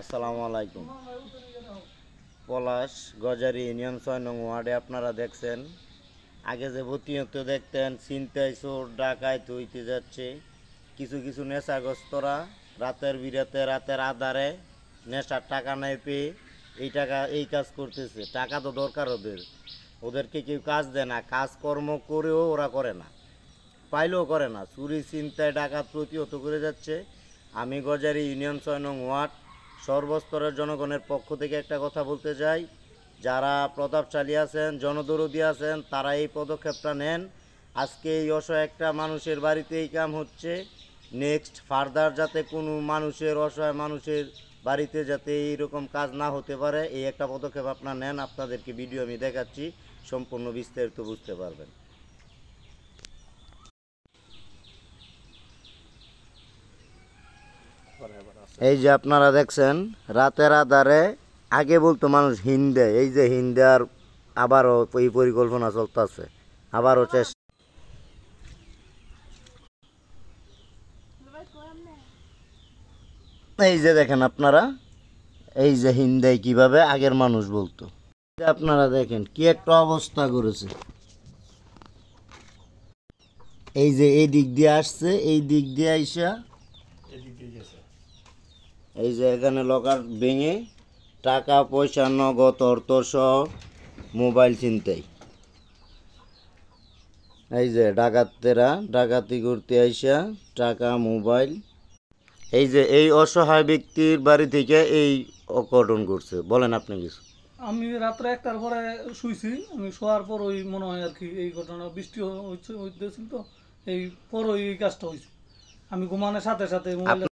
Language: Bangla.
আসসালামু আলাইকুম। পলাশ গজারি ইউনিয়ন ৬ নং ওয়ার্ডে আপনারা দেখছেন, আগে যে প্রতিনিয়ত দেখতেন ছিনতাই চোর ডাকাত হইতে যাচ্ছে। কিছু কিছু নেশাগ্রস্তরা রাতের বিরাতে রাতের আধারে নেশার টাকা নাই পেয়ে এই কাজ করতেছে। টাকা তো দরকার ওদেরকে কেউ কাজ দেয় না, কাজকর্ম করেও ওরা করে না, পাইলেও করে না, চুরি ছিনতাই ডাকাত প্রতিহত করে যাচ্ছে। আমি গজারি ইউনিয়ন ৬ নং ওয়ার্ড সর্বস্তরের জনগণের পক্ষ থেকে একটা কথা বলতে চাই, যারা প্রতাপশালী আছেন, জনদরদি আছেন, তারা এই পদক্ষেপটা নেন। আজকে এই অসহায় একটা মানুষের বাড়িতে এই কাম হচ্ছে, নেক্সট ফার্দার যাতে কোনো অসহায় মানুষের বাড়িতে যাতে এইরকম কাজ না হতে পারে, এই একটা পদক্ষেপ আপনারা নেন। আপনাদেরকে ভিডিও আমি দেখাচ্ছি, সম্পূর্ণ বিস্তারিত বুঝতে পারবেন। এই যে আপনারা দেখছেন রাতের আধারে, আগে বলতো মানুষ হিন্দে, এই যে হিন্দার আবারও এই পরিকল্পনা চলতেছে, আবারও চেষ্টা। এই যে দেখেন আপনারা, এই যে হিন্দাই কিভাবে আগের মানুষ বলতো, আপনারা দেখেন কি একটা অবস্থা করেছে। এই যে এই দিক দিয়ে আসছে, এই দিক দিয়ে আইসা এই যে এখানে লকার ভেঙে টাকা পয়সা নগদ অর্থ সহ মোবাইল ছিনতাই। এই যে ডাকাতেরা ডাকাতি করতে আইসা টাকা মোবাইল, এই যে এই অসহায় ব্যক্তির বাড়ি থেকে এই অঘটন করছে। বলেন আপনি কিছু। আমি রাত্রে ১টার পরে শুইছি, আমি শোয়ার পর ওই মনে হয় আর কি এই ঘটনা, বৃষ্টি হইতেছিল তো এই পর এই কাজটা হয়েছে। আমি ঘুমানোর সাথে সাথে মোবাইল